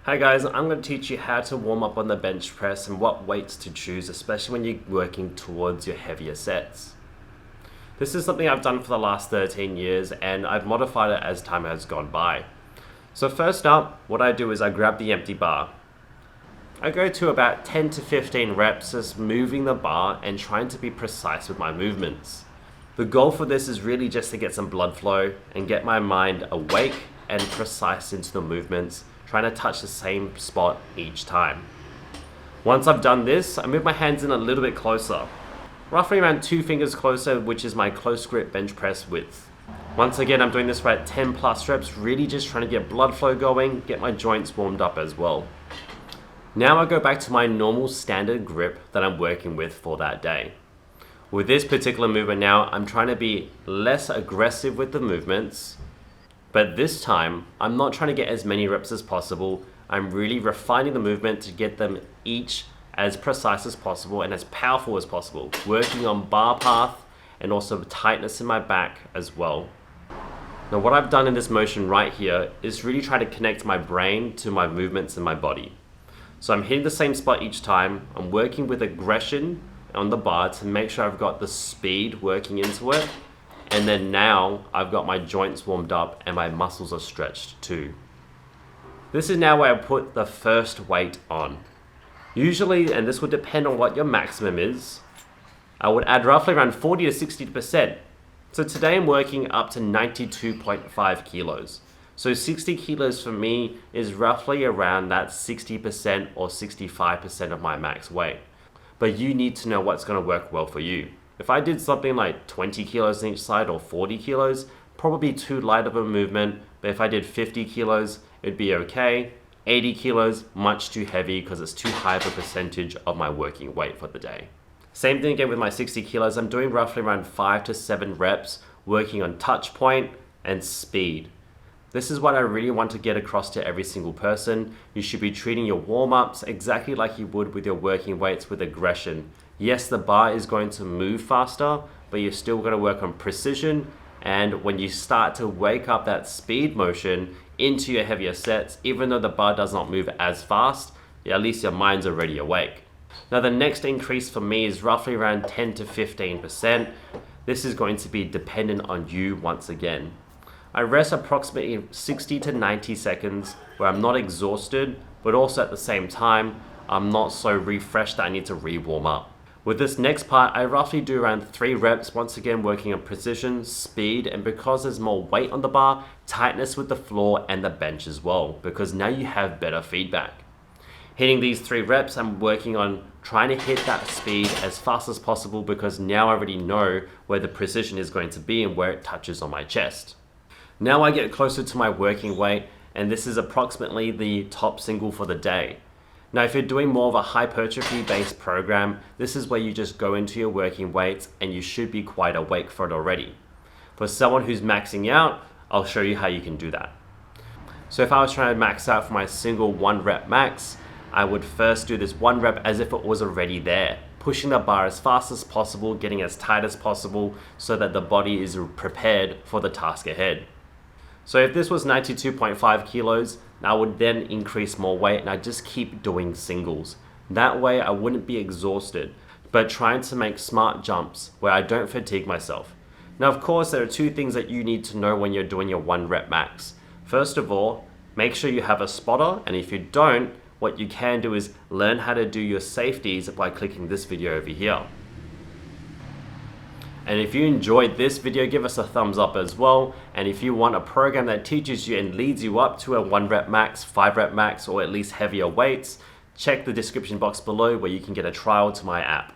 Hi guys, I'm going to teach you how to warm up on the bench press and what weights to choose, especially when you're working towards your heavier sets. This is something I've done for the last 13 years and I've modified it as time has gone by. So first up, what I do is I grab the empty bar. I go to about 10 to 15 reps just moving the bar and trying to be precise with my movements. The goal for this is really just to get some blood flow and get my mind awake and precise into the movements, trying to touch the same spot each time. Once I've done this, I move my hands in a little bit closer, roughly around 2 fingers closer, which is my close grip bench press width. Once again, I'm doing this for 10 plus reps, really just trying to get blood flow going, get my joints warmed up as well. Now I go back to my normal standard grip that I'm working with for that day. With this particular movement now, I'm trying to be less aggressive with the movements, but this time, I'm not trying to get as many reps as possible. I'm really refining the movement to get them each as precise as possible and as powerful as possible, working on bar path and also tightness in my back as well. Now what I've done in this motion right here is really try to connect my brain to my movements in my body. So I'm hitting the same spot each time. I'm working with aggression on the bar to make sure I've got the speed working into it. And then now I've got my joints warmed up and my muscles are stretched too. This is now where I put the first weight on. Usually, and this would depend on what your maximum is, I would add roughly around 40 to 60%. So today I'm working up to 92.5 kilos. So 60 kilos for me is roughly around that 60% or 65% of my max weight. But you need to know what's going to work well for you. If I did something like 20 kilos on each side or 40 kilos, probably too light of a movement. But if I did 50 kilos, it'd be okay. 80 kilos, much too heavy because it's too high of a percentage of my working weight for the day. Same thing again with my 60 kilos. I'm doing roughly around 5 to 7 reps, working on touch point and speed. This is what I really want to get across to every single person. You should be treating your warm-ups exactly like you would with your working weights, with aggression. Yes, the bar is going to move faster, but you're still going to work on precision. And when you start to wake up that speed motion into your heavier sets, even though the bar does not move as fast, at least your mind's already awake. Now the next increase for me is roughly around 10 to 15%. This is going to be dependent on you once again. I rest approximately 60 to 90 seconds where I'm not exhausted, but also at the same time, I'm not so refreshed that I need to re-warm up. With this next part, I roughly do around 3 reps, once again working on precision, speed, and because there's more weight on the bar, tightness with the floor and the bench as well, because now you have better feedback. Hitting these 3 reps, I'm working on trying to hit that speed as fast as possible because now I already know where the precision is going to be and where it touches on my chest. Now I get closer to my working weight, and this is approximately the top single for the day. Now, if you're doing more of a hypertrophy based program, this is where you just go into your working weights and you should be quite awake for it already. For someone who's maxing out, I'll show you how you can do that. So if I was trying to max out for my single 1 rep max, I would first do this 1 rep as if it was already there, pushing the bar as fast as possible, getting as tight as possible so that the body is prepared for the task ahead. So if this was 92.5 kilos, I would then increase more weight and I just keep doing singles. That way I wouldn't be exhausted, but trying to make smart jumps where I don't fatigue myself. Now of course there are 2 things that you need to know when you're doing your 1 rep max. First of all, make sure you have a spotter, and if you don't, what you can do is learn how to do your safeties by clicking this video over here. And if you enjoyed this video, give us a thumbs up as well. And if you want a program that teaches you and leads you up to a 1 rep max, 5 rep max, or at least heavier weights, check the description box below where you can get a trial to my app.